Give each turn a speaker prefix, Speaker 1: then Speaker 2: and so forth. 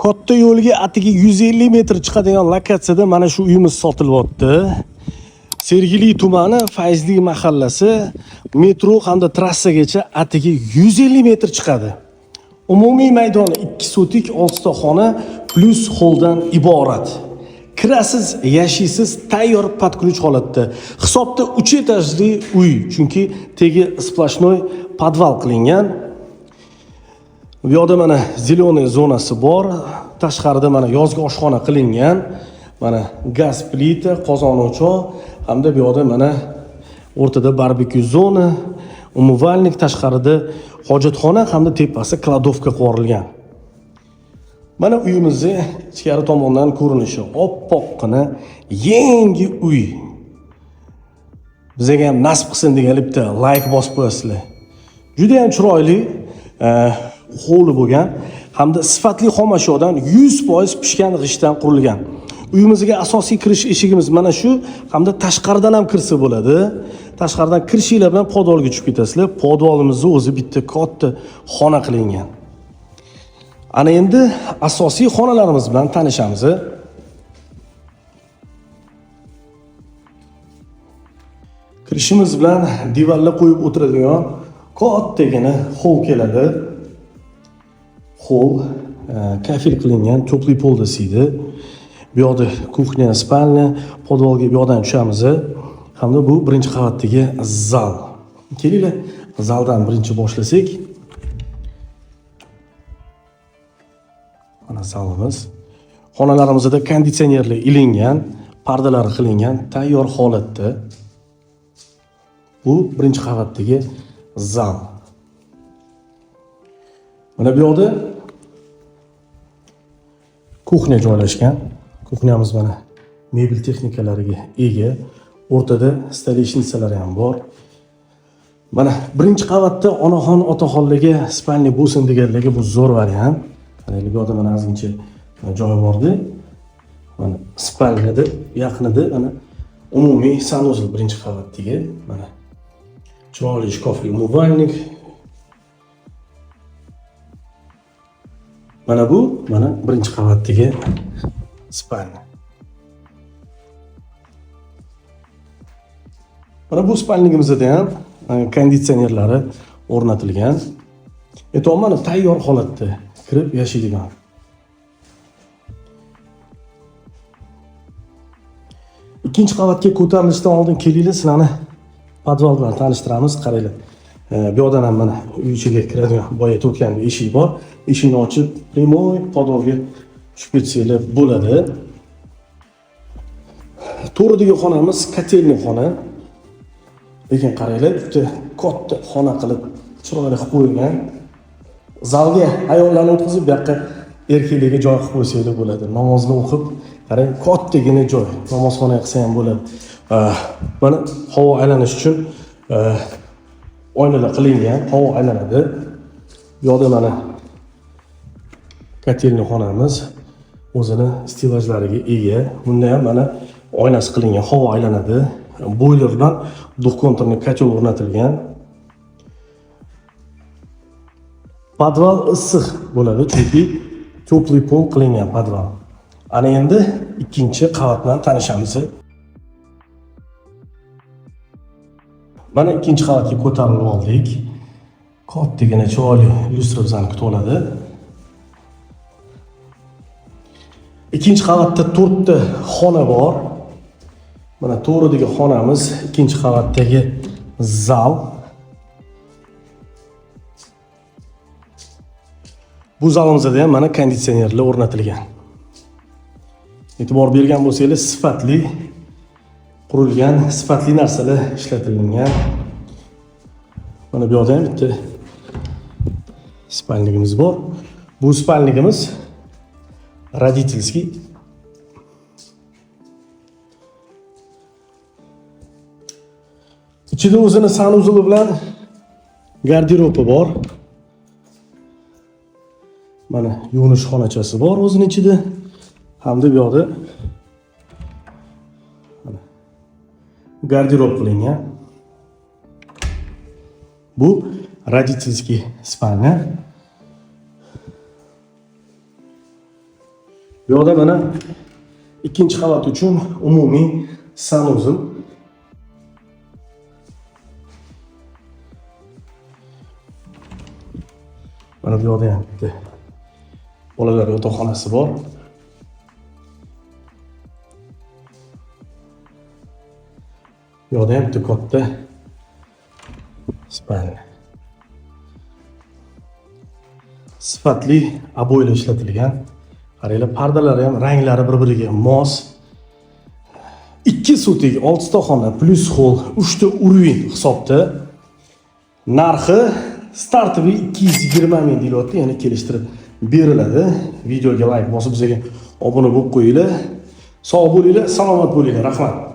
Speaker 1: Katta yo'lga atigi 150 metr chiqadigan lokatsiyada mana shu uyimiz sotilyapti. Sergeli tumani Fayzli mahallasi metro hamda trassagacha atigi 150 metr chiqadi. Umumiy maydoni 2 sotik 6 ta xona plus holdan iborat. Kirasiz, yashaysiz, tayyor podключ holatda. Hisobda 3 etajli uy, chunki tegi splashnoy podval qilingan. Bu yoqda mana zeleniy zonasi bor. Tashqarida mana yozgi oshxona qilingan. Mana gaz plita, qozon o'choq hamda bu yoqda mana o'rtada barbekyu zona, umuvальник, tashqarida hojatxona hamda tepasi kladovka qo'rilgan. Mana uyimizning ichkari tomondan ko'rinishi oppoqqina yangi uy. Bizga ham nasib qilsin degan bitta like bosib qo'yasizlar. Juda ham chiroyli hovli bo'lgan hamda sifatli xomashyodan 100% pishgan g'ishtdan qurilgan. Uyimizga asosiy kirish eshigimiz mana shu hamda tashqaridan ham kirsa bo'ladi. Tashqaridan kirishinglar bilan podvalga tushib ketasizlar. Podvalimizni o'zi bitta katta xona qilingan. Ana endi asosiy xonalarimiz bilan tanishamiz. Kirishimiz bilan divarlar qo'yib o'tiradigan kattagina hol keladi. Hol kafil qilingan, to'pli polda siydi. Bu yoqda kuxnya, spalnya, podvalga bu yoqdan tushamiz. Hamda bu birinchi qavatdagi zal. Kelinglar, zaldan birinchi boshlasak. Mana zalimiz. Xonalarimizda konditsionerlar ilingan, pardalari qilingan, tayyor holatda. Bu birinchi qavatdagi zal. Mana bu yoqda kuxnya joylashgan. Kuxnyamiz mana mebel texnikalariga ega. O'rtada stolishnisalari ham bor. Mana birinchi qavatda onaxon otaxonlarga spalni bo'lsin deganlarga bu zo'r variant. Mana bu yoqda mana ozgincha joy bordi. Mana spalnada yaqinida mana umumiy sanuzl birinchi qavatdagi mana chiroyli shkofli umuvальник. Mana bu mana birinchi qavatdagi spalnya. Mana bu spalnigimizda ham konditsionerlari o'rnatilgan. E'tibor mana tayyor holatda kirib yashaydigan. Ikkinchi qavatga ko'tarilishdan oldin kelinglar, sizlarni podval bilan tanishtiramiz. Qaranglar. Bu yoqdan ham mana uy ichiga kiradigan boya to'kkan eshik bor. Eshikni ochib, primoy podvalga tushib ketsanglar bo'ladi. To'g'ridagi xonamiz kotelniy xona. Lekin qaranglar, bitta katta xona qilib chiroyli qilib qo'yilgan. Zalga ayollarni o'tkazib, bu yoqqa erkaklarga joy qilib qo'ysanglar bo'ladi. Namozni o'qib, qarang, kattagina joy. Namozxona qilsa ham bo'ladi. Mana havo aylanish uchun oynalar qilingan, havo aylanadi. Bu yoqda mana kotelniy xonamiz o'zini stilajlariga ega. Bunda ham mana oynasi qilingan, havo aylanadi. Boiler bilan duxkontrolni kotel o'rnatilgan. Podval issiq bo'ladi, chunki to'pli pol qilingan podval. Ana endi ikkinchi qavat bilan tanishamiz. Mana ikkinchi qavatga ko'tarilib oldik. Kattagina chiroyli lyustra bizani kutib oladi. Ikkinchi qavatda 4 ta xona bor. Mana to'g'ridagi xonamiz, ikkinchi qavatdagi zal. Bu zalimizda ham mana konditsionerlar o'rnatilgan. E'tibor bergan bo'lsangiz, sifatli qurilgan, sifatli narsalar ishlatilgan. Mana bu yoqda ham bitta spalnigimiz bor. Bu spalnigimiz родительский. Ichida o'zini sanuzli bilan garderobi bor. Mana yuvinish xonachasi bor o'zining ichida. Hamda bu yoqda garderob qilingan. Bu родительский spalnya. Bu yoqda mana ikkinchi qavat uchun umumiy sanuzl. Mana bu yoqda ham bitta bolalar yotoqxonasi bor. Bu yoqda ham bitta katta spalni. Sifatli aboylar ishlatilgan. Qaranglar, pardalari ham ranglari bir-biriga mos. 2 sutek, 6 ta xona plus hol, 3 ta urovень hisobda. Narxi startoviy 220 ming deyilyapti, ya'ni kelishtirib beriladi. Videoga like bosib bizga obuna bo'lib qo'yinglar. Sog' bo'linglar, salomat bo'linglar. Rahmat.